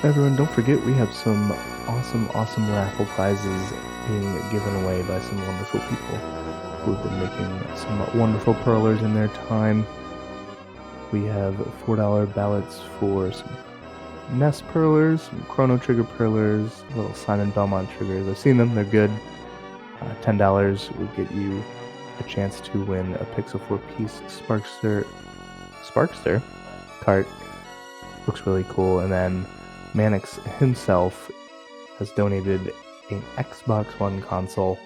Everyone, don't forget we have some awesome raffle prizes being given away by some wonderful people who have been making some wonderful pearlers in their time. We have $4 ballots for some Nest pearlers, some Chrono Trigger pearlers, little Simon Belmont triggers. I've seen them, they're good. $10 will get you a chance to win a Pixel 4-piece Sparkster cart. Looks really cool. And then Mannix himself has donated an Xbox One console.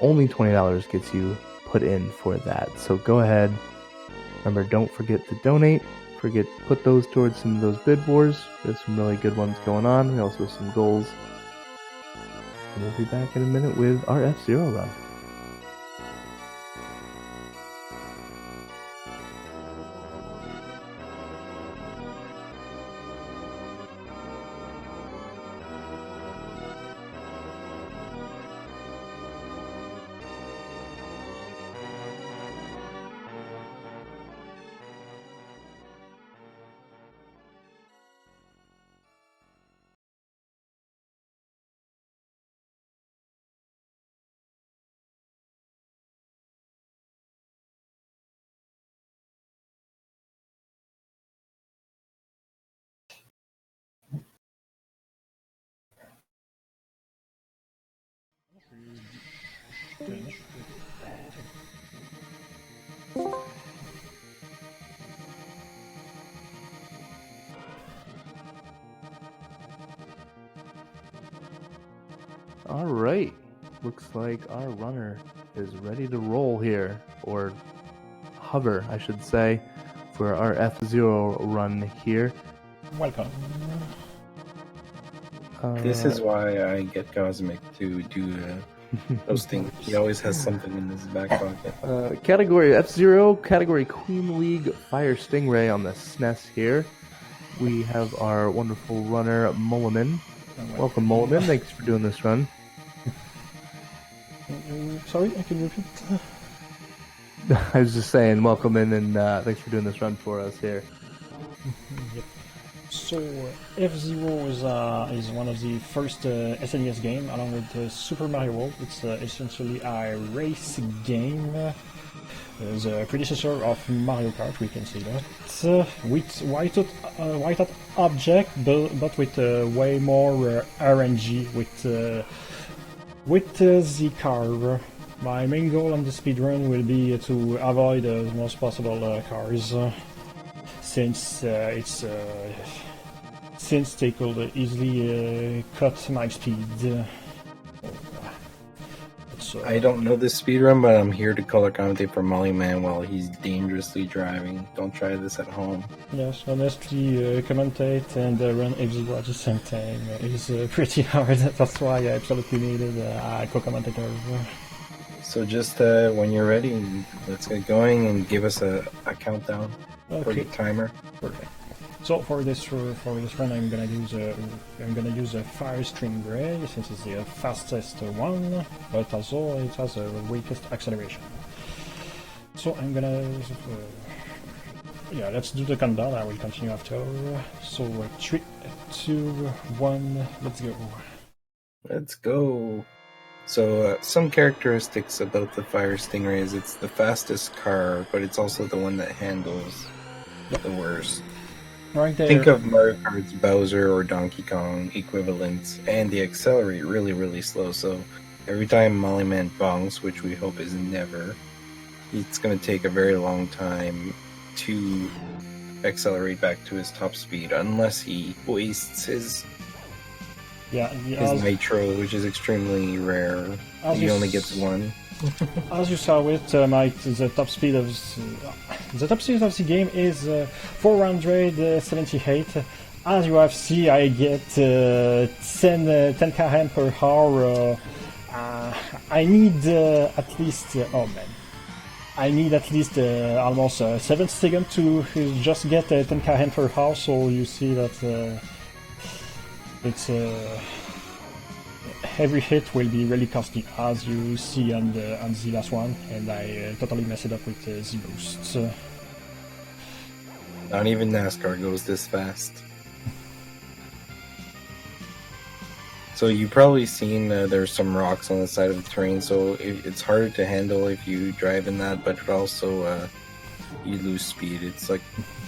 Only $20 gets you put in for that. So go ahead. Remember, don't forget to donate. Put those towards some of those bid wars. There's some really good ones going on. We also have some goals. And we'll be back in a minute with our F-Zero run. Alright, looks like our runner is ready to roll here, or hover, I should say, for our F-Zero run here. Welcome. This is why I get Cosmic to do those things. He always has something in his back pocket. Category F-Zero, category Queen League Fire Stingray on the SNES here. We have our wonderful runner, Moliman. Welcome, Moliman. Thanks for doing this run. Sorry, I can repeat. I was just saying, welcome in, and thanks for doing this run for us here. Yep. So, F-Zero is one of the first SNES game, along with Super Mario World. It's essentially a race game. The predecessor of Mario Kart, we can say that. With white object, but with way more RNG with the car. My main goal on the speedrun will be to avoid the most possible cars, since they could easily cut my speed. I don't know this speedrun, but I'm here to color commentate for Mollyman while he's dangerously driving. Don't try this at home. Yes, honestly, commentate and run F-Zero at the same time is pretty hard. That's why I absolutely needed a co-commentator. So just when you're ready, let's get going and give us a countdown for the timer. Perfect. So for this run, I'm gonna use a Fire Stingray since it's the fastest one, but also it has the weakest acceleration. So I'm gonna let's do the countdown. I will continue after. So 3, 2, 1, let's go. Let's go. So some characteristics about the Fire Stingray is it's the fastest car, but it's also the one that handles the worst. Right there. Think of Mario Kart's Bowser or Donkey Kong equivalents, and they accelerate really slow, so every time Mollyman bonks, which we hope is never, it's going to take a very long time to accelerate back to his top speed, unless he wastes his nitro, which is extremely rare. He only gets one. As you saw with Mike, the top speed of the game is 478. As you have seen, I get 10 km per hour. I need at least almost 7 seconds to just get 10 km per hour. So you see that it's. Every hit will be really costly, as you see on the last one, and I totally messed it up with the boosts. Not even NASCAR goes this fast. So you've probably seen there's some rocks on the side of the terrain, so it's harder to handle if you drive in that, but it also you lose speed. It's like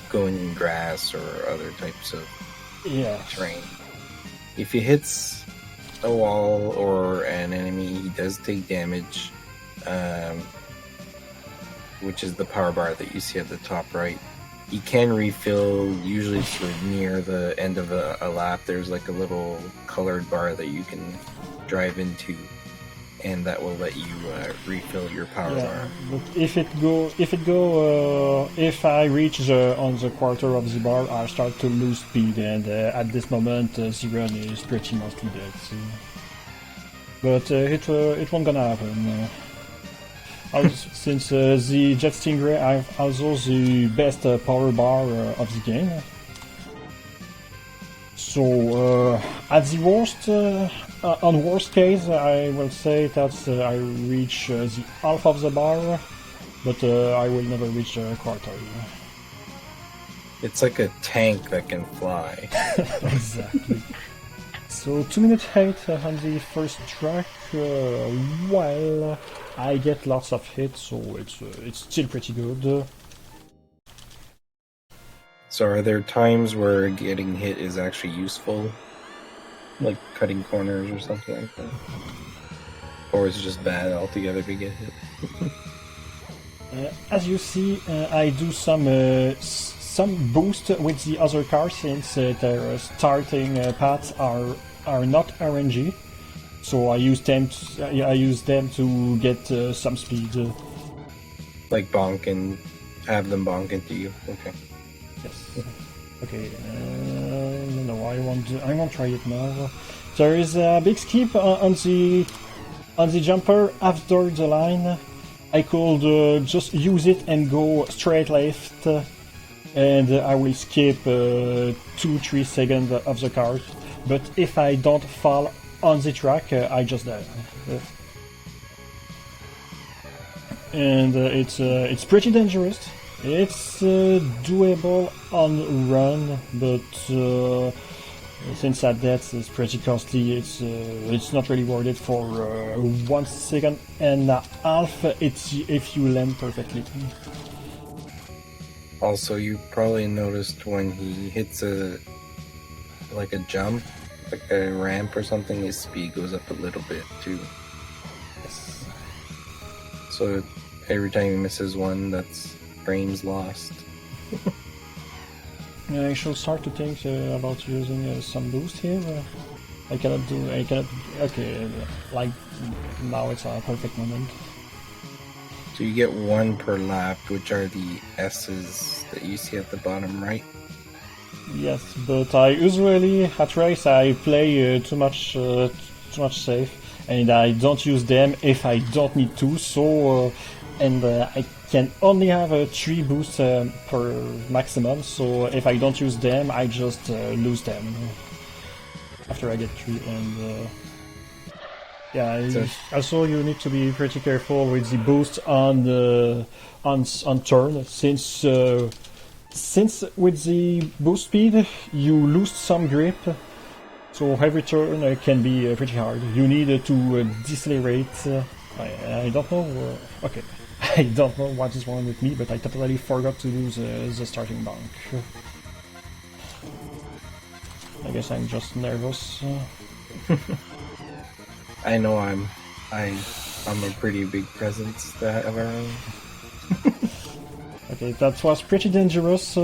going in grass or other types of terrain. If he hits a wall or an enemy, he does take damage, which is the power bar that you see at the top right. You can refill, usually sort of near the end of a lap. There's like a little colored bar that you can drive into, and that will let you refill your power bar. But if I reach on the quarter of the bar, I start to lose speed, and at this moment, the run is pretty mostly dead. So. But it won't gonna happen. Since the Jet Stingray have also the best power bar of the game. So at the worst, on worst case, I will say that I reach the half of the bar, but I will never reach the quarter. It's like a tank that can fly. Exactly. So 2 minutes 8 on the first track. Well, I get lots of hits, so it's still pretty good. So are there times where getting hit is actually useful? Like cutting corners or something like that? Or is it just bad altogether to get hit? As you see, I do some boost with the other cars since their starting paths are not RNG. So I use them to get some speed. Like bonk and have them bonk into you. Okay. Yes. Okay. No, I won't try it now. There is a big skip on the jumper after the line. I could just use it and go straight left, and I will skip 2-3 seconds of the car. But if I don't fall on the track, I just die. And it's pretty dangerous. It's doable on run, but since that death is pretty costly, it's not really worth it for 1 second and a half. It's if you land perfectly. Also, you probably noticed when he hits a jump, like a ramp or something, his speed goes up a little bit too. Yes. So every time he misses one, that's frames lost. I should start to think about using some boost here. I cannot. Okay, like now it's a perfect moment. So you get 1 per lap, which are the S's that you see at the bottom right. Yes, but I usually at race I play too much safe, and I don't use them if I don't need to. So I can only have 3 boosts per maximum. So if I don't use them, I just lose them after I get 3. And also you need to be pretty careful with the boost on turn, since with the boost speed you lose some grip, so every turn can be pretty hard. You need to decelerate. I don't know. Okay, I don't know what is wrong with me, but I totally forgot to lose the starting bank. I guess I'm just nervous. I know I'm a pretty big presence to have around. Okay, that was pretty dangerous.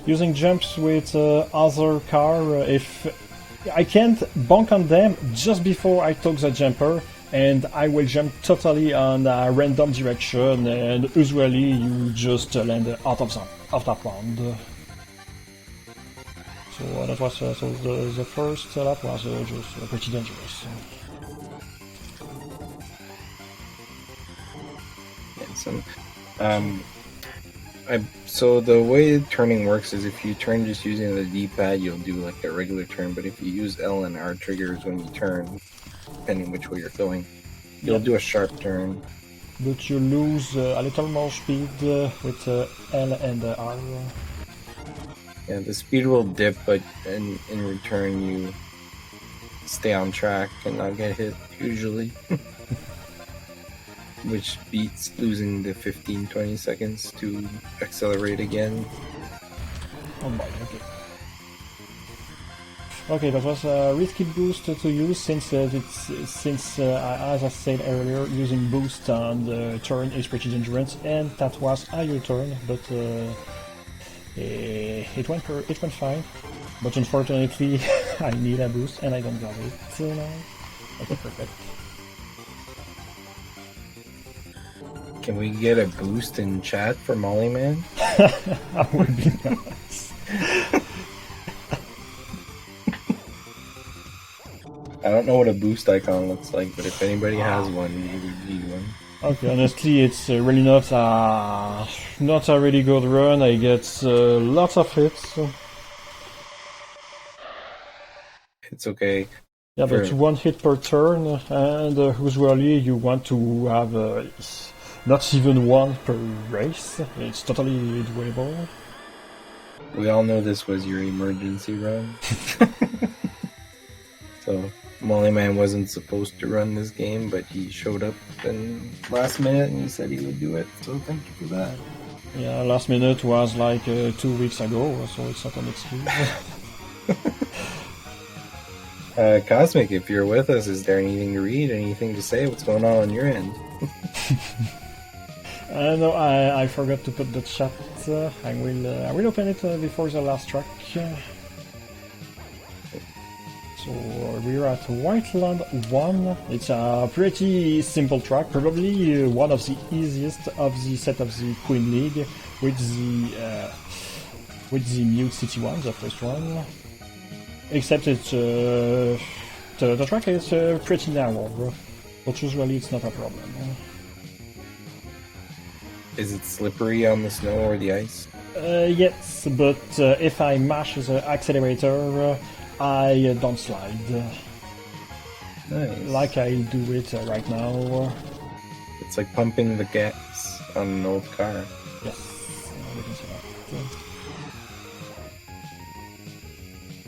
Using jumps with other car. If I can't bonk on them just before I took the jumper, and I will jump totally on a random direction, and usually you just land out of that round. So that was the first lap was just pretty dangerous. So the way turning works is if you turn just using the D-pad, you'll do like a regular turn, but if you use L and R triggers when you turn, depending which way you're going, you'll do a sharp turn. But you lose a little more speed with L and R. Yeah, the speed will dip, but in return stay on track and not get hit, usually. Which beats losing the 15-20 seconds to accelerate again. Oh boy, okay. Okay, that was a risky boost to use since as I said earlier, using boost on the turn is pretty dangerous, and that was a U-turn, but it went fine. But unfortunately, I need a boost and I don't got it now. Okay, perfect. Can we get a boost in chat for Mollyman? That would be nice. I don't know what a boost icon looks like, but if anybody has one, we would need one. Okay, honestly, it's really not a really good run. I get lots of hits. So. It's okay. Yeah, but 1 hit per turn, and usually you want to have not even 1 per race. It's totally doable. We all know this was your emergency run. So, Mollyman wasn't supposed to run this game, but he showed up in last minute and he said he would do it. So thank you for that. Yeah, last minute was like 2 weeks ago, so it's not an excuse. Cosmic, if you're with us, is there anything to read, anything to say? What's going on your end? No, I forgot to put the chat. I will open it before the last track. So we're at Whiteland 1. It's a pretty simple track, probably one of the easiest of the set of the Queen League, with the Mute City one, the first one. Except it's the track is pretty narrow, but usually it's not a problem. Is it slippery on the snow or the ice? Yes, but if I mash the accelerator, I don't slide. Nice. Like I do it right now. It's like pumping the gas on an old car. Yes, we can see that.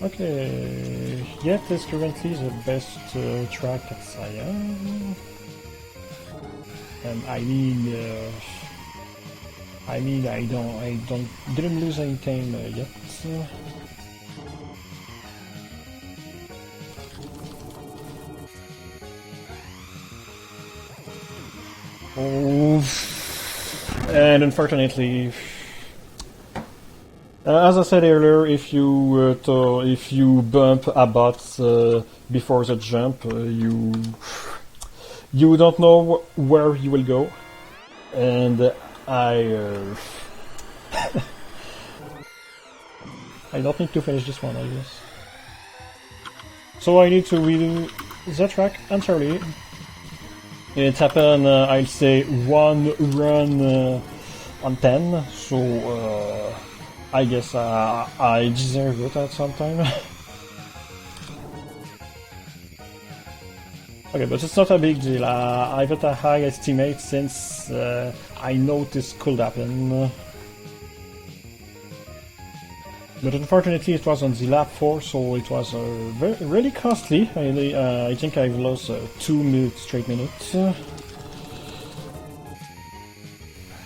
Okay, Yet is currently the best track at Siam. And I didn't lose any time yet. Oh, and unfortunately, as I said earlier, if you bump a bot before the jump, you don't know where you will go, and I don't need to finish this one, I guess. So I need to redo the track entirely. It happened, I'll say, 1 run on 10, so I guess I deserve it at some time. Okay, but it's not a big deal. I got a high estimate since I know this could happen. But unfortunately it was on the lap 4, so it was really costly. I think I've lost 2 straight minutes.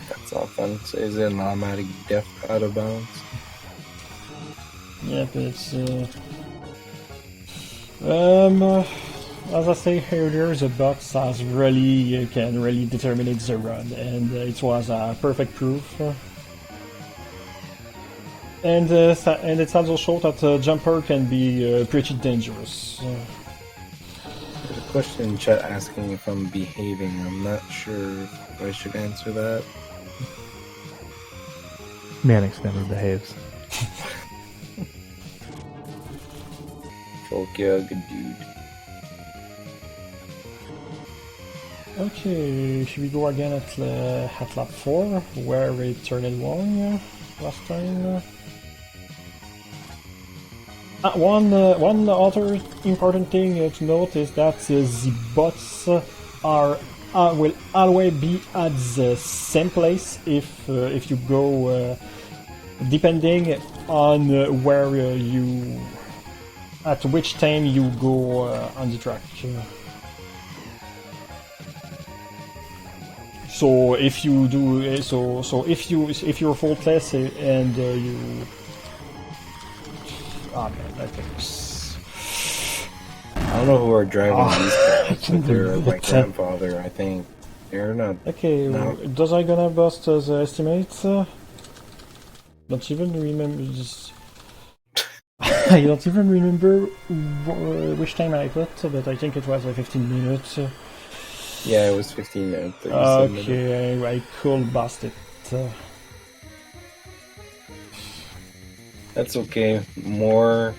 That's all fun. So is it an automatic death out of bounds? Yeah, but it's... as I said earlier, the box can really determine the run, and it was a perfect proof. And it's also shown that jumper can be pretty dangerous. There's a question in chat asking if I'm behaving. I'm not sure if I should answer that. Mannix never behaves. Folk, yeah, good dude. Okay, should we go again at lap 4, where we turned wrong last time? One other important thing to note is that the bots will always be at the same place if you go depending on where at which time you go on the track. So if you do if you're faultless and you man, I think I don't know who are driving these cars, but they're my it. grandfather, I think. They're not. Okay, No. does I gonna bust the estimates? Don't even remember. I don't even remember which time I put, but I think it was 15 minutes. Yeah, it was 15 minutes. 37 minutes. Okay, I could bust it. That's okay. More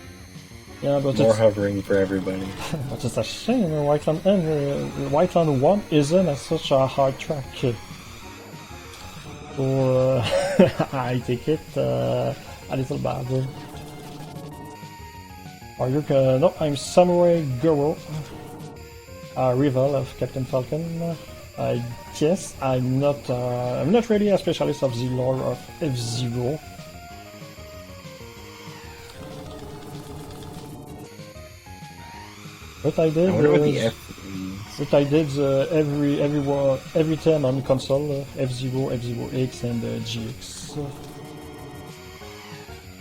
Yeah, but more it's, hovering for everybody. but it's a shame. Whiteland 1 isn't such a hard track. So I take it a little bad. Are you no, I'm Samurai Guru, a rival of Captain Falcon. I guess I'm not really a specialist of the lore of F-Zero. But I did. I wonder what the F means. But I did every time on console, F-Zero, F-Zero X, and GX.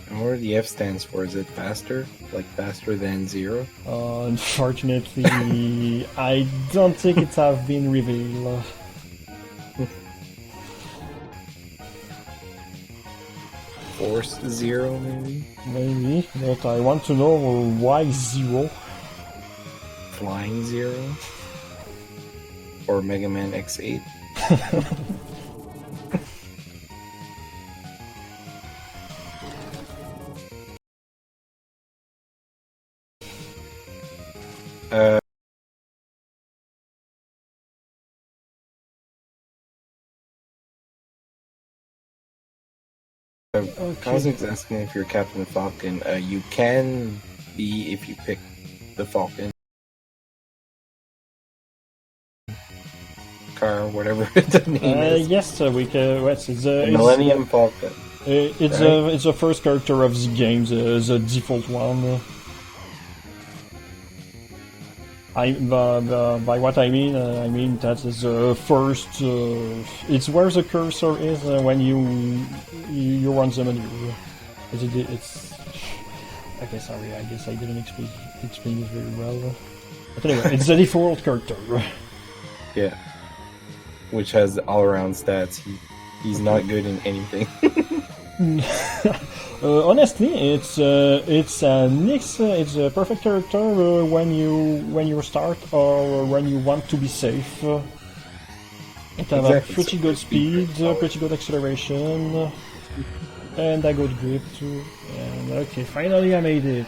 And what the F stands for? Is it faster? Like faster than 0? Unfortunately, I don't think it have been revealed. Force 0, maybe? Maybe, but I want to know why 0. Flying 0? Or Mega Man X8? I was asking if you're Captain Falcon. You can be if you pick the Falcon car, whatever the name is. Yes, we can. It's Millennium Falcon. It's right? It's the first character of the game, the default one. By what I mean that is the first. It's where the cursor is when you run the menu. It's. Okay, sorry. I guess I didn't explain it very well. But anyway, it's the default character. Yeah. Which has all-around stats. He's not good in anything. Honestly, it's a mix. It's a perfect character when you start or when you want to be safe. It has a pretty good speed, pretty good acceleration, and a good grip too. And okay, finally I made it.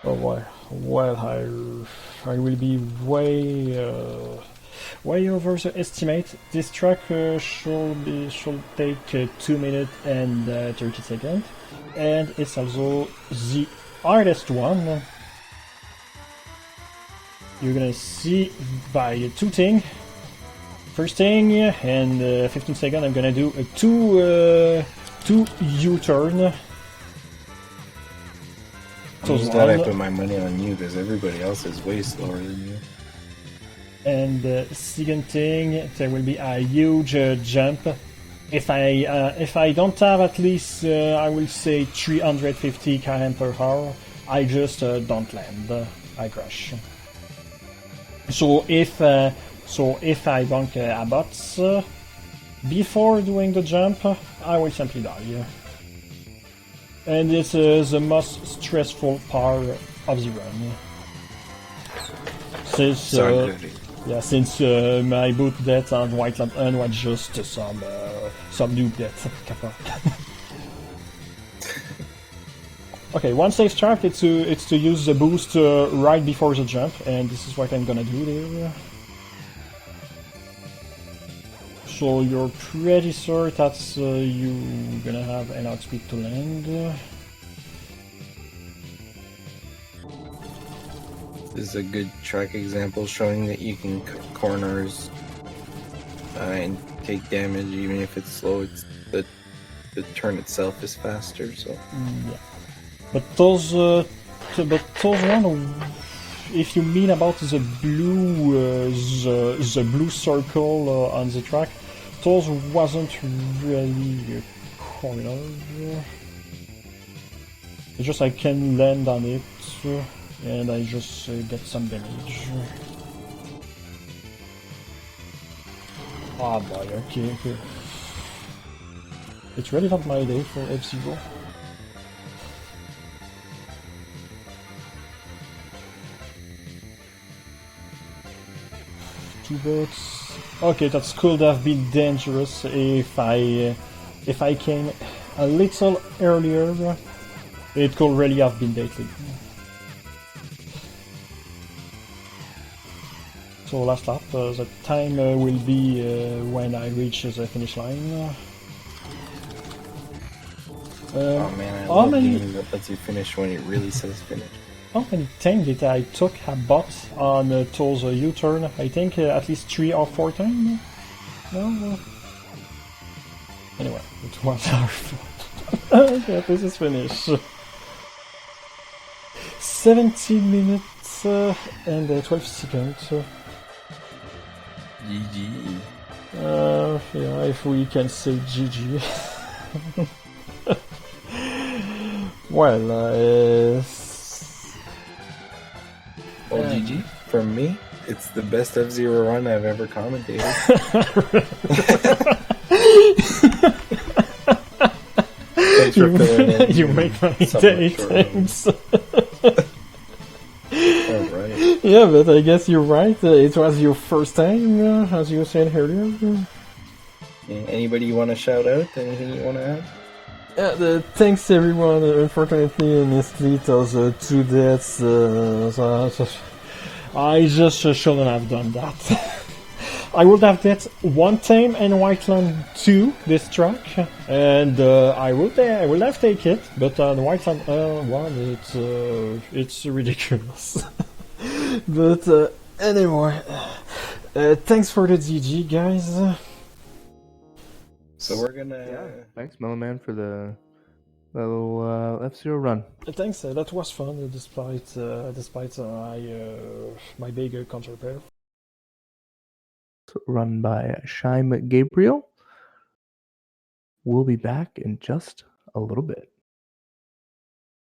Oh boy, well I will be way over the estimate. This track should take 2 minutes and 30 seconds, and it's also the hardest one. You're gonna see by two things. First thing, and 15 seconds, I'm gonna do a two U-turn. I'm just glad I put my money on you because everybody else is way slower than you. And second thing, there will be a huge jump. If I don't have at least, I will say 350 km/h, I just don't land. I crash. So if I bunk a box before doing the jump, I will simply die. And this is the most stressful part of the run. Since my boot death on Whiteland N was just some noob death. Okay, one safe strat it's to use the boost right before the jump, and this is what I'm gonna do there. So you're pretty sure that you're gonna have enough speed to land. This is a good track example showing that you can cut corners and take damage even if it's slow. It's the turn itself is faster. So Yeah. But those one, if you mean about the blue circle on the track, those wasn't really corners. It's just I can land on it, and I just get some damage. Oh boy, okay. It's really not my day for F-Zero. Two boats. Okay, that could have been dangerous if I came a little earlier. It could really have been deadly. So last lap, the time will be when I reach the finish line. Oh man, I love games that lets you finish when it really says finish. How many times did I took a bot on those U-turn? I think at least 3 or 4 times. No. Anyway, it was our fault. Okay, this is finished. 17 minutes and 12 seconds. GG. Yeah, if we can say GG. Well, Well, GG. From me, it's the best F-Zero run I've ever commentated. Thanks for filling in. You make my day, thanks. Alright. Yeah, but I guess you're right. It was your first time, as you said earlier. Yeah, anybody you want to shout out? Anything you want to add? Thanks everyone. Unfortunately, honestly, those 2 deaths. I just shouldn't have done that. I would have that 1 time in Whiteland 2 this track, and I would have taken it. But on Whiteland 1, it's ridiculous. But anyway, thanks for the GG, guys. So we're gonna. Yeah. Thanks, Moliman, for the little F-Zero run. Thanks. That was fun, despite my big counter pair. Run by Shaim Gabriel. We'll be back in just a little bit.